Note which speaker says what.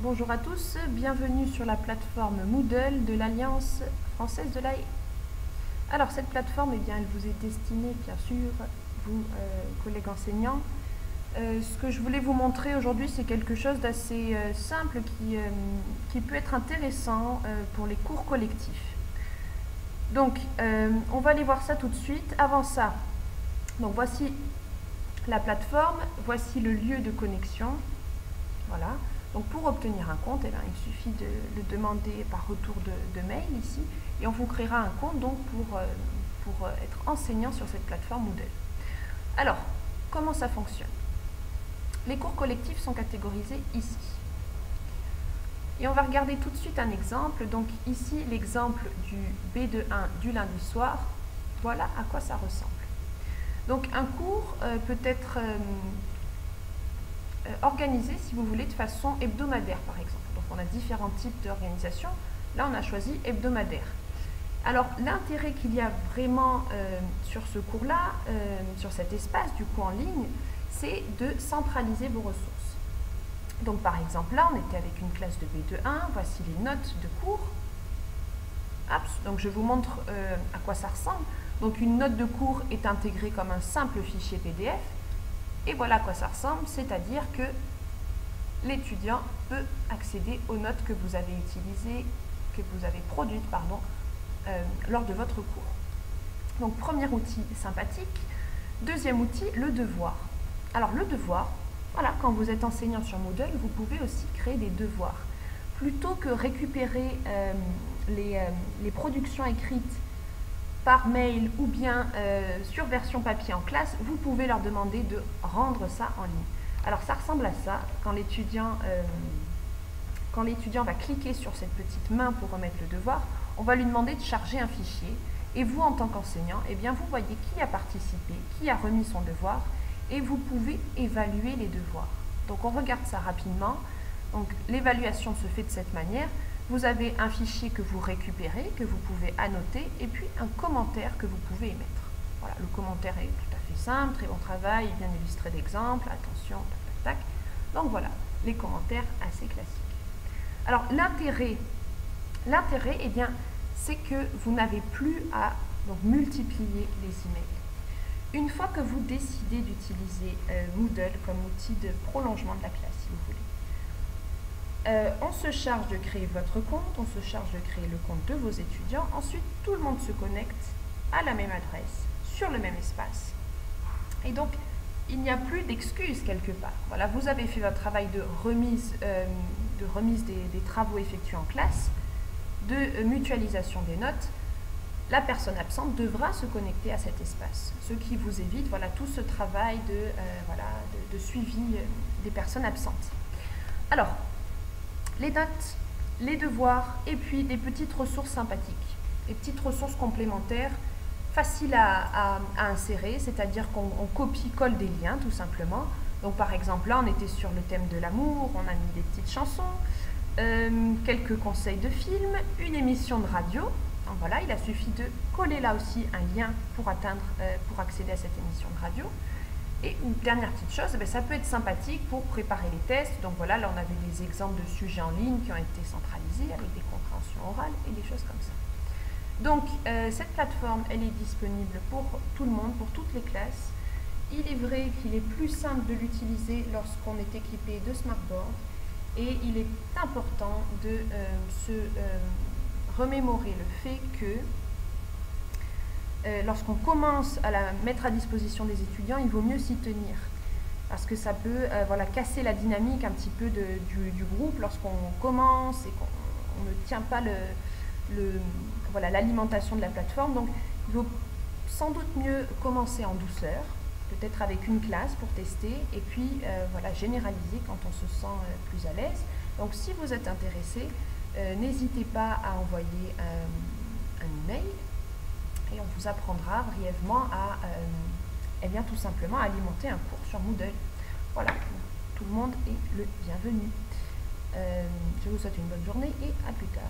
Speaker 1: Bonjour à tous, bienvenue sur la plateforme Moodle de l'Alliance française de l'AE. Alors cette plateforme, elle vous est destinée bien sûr, vous collègues enseignants. Ce que je voulais vous montrer aujourd'hui, c'est quelque chose d'assez simple qui peut être intéressant pour les cours collectifs. Donc on va aller voir ça tout de suite. Avant ça, donc voici la plateforme, voici le lieu de connexion. Voilà. Donc pour obtenir un compte, il suffit de le demander par retour de mail ici, et on vous créera un compte donc pour être enseignant sur cette plateforme Moodle. Alors, comment ça fonctionne? Les cours collectifs sont catégorisés ici. Et on va regarder tout de suite un exemple. Donc ici, l'exemple du B2.1 du lundi soir. Voilà à quoi ça ressemble. Donc un cours peut être organisé, si vous voulez, de façon hebdomadaire, par exemple. Donc on a différents types d'organisation. Là, on a choisi hebdomadaire. Alors, l'intérêt qu'il y a vraiment sur ce cours-là, sur cet espace, du coup, en ligne, c'est de centraliser vos ressources. Donc, par exemple, là, on était avec une classe de B2.1. Voici les notes de cours. Donc, je vous montre à quoi ça ressemble. Donc, une note de cours est intégrée comme un simple fichier PDF. Et voilà à quoi ça ressemble, c'est-à-dire que l'étudiant peut accéder aux notes que vous avez utilisées, que vous avez produites, lors de votre cours. Donc, premier outil sympathique. Deuxième outil, le devoir. Alors, le devoir, voilà, quand vous êtes enseignant sur Moodle, vous pouvez aussi créer des devoirs. Plutôt que récupérer les productions écrites par mail ou bien sur version papier en classe, vous pouvez leur demander de rendre ça en ligne. Alors ça ressemble à ça, quand l'étudiant va cliquer sur cette petite main pour remettre le devoir, on va lui demander de charger un fichier, et vous en tant qu'enseignant, vous voyez qui a participé, qui a remis son devoir, et vous pouvez évaluer les devoirs. Donc on regarde ça rapidement. Donc l'évaluation se fait de cette manière. Vous avez un fichier que vous récupérez, que vous pouvez annoter, et puis un commentaire que vous pouvez émettre. Voilà, le commentaire est tout à fait simple, très bon travail, bien illustré d'exemples, attention, tac, tac, tac. Donc voilà, les commentaires assez classiques. Alors l'intérêt, c'est que vous n'avez plus à multiplier les emails. Une fois que vous décidez d'utiliser Moodle comme outil de prolongement de la classe, si vous voulez, on se charge de créer votre compte, on se charge de créer le compte de vos étudiants. Ensuite, tout le monde se connecte à la même adresse, sur le même espace. Et donc, il n'y a plus d'excuses quelque part. Voilà, vous avez fait votre travail de remise des travaux effectués en classe, de mutualisation des notes. La personne absente devra se connecter à cet espace, ce qui vous évite tout ce travail de suivi des personnes absentes. Alors, les notes, les devoirs, et puis des petites ressources sympathiques, des petites ressources complémentaires, faciles à insérer, c'est-à-dire qu'on copie-colle des liens tout simplement. Donc par exemple, là on était sur le thème de l'amour, on a mis des petites chansons, quelques conseils de films, une émission de radio. Donc voilà, il a suffi de coller là aussi un lien pour accéder à cette émission de radio. Et une dernière petite chose, ça peut être sympathique pour préparer les tests. Donc voilà, là on avait des exemples de sujets en ligne qui ont été centralisés avec des compréhensions orales et des choses comme ça. Donc cette plateforme, elle est disponible pour tout le monde, pour toutes les classes. Il est vrai qu'il est plus simple de l'utiliser lorsqu'on est équipé de smartboard, et il est important de se remémorer le fait que lorsqu'on commence à la mettre à disposition des étudiants, il vaut mieux s'y tenir, parce que ça peut casser la dynamique un petit peu du groupe lorsqu'on commence et qu'on ne tient pas l'alimentation de la plateforme. Donc il vaut sans doute mieux commencer en douceur, peut-être avec une classe pour tester, et puis généraliser quand on se sent plus à l'aise. Donc si vous êtes intéressé, n'hésitez pas à envoyer un email, et on vous apprendra brièvement à tout simplement alimenter un cours sur Moodle. Voilà, tout le monde est le bienvenu. Je vous souhaite une bonne journée et à plus tard.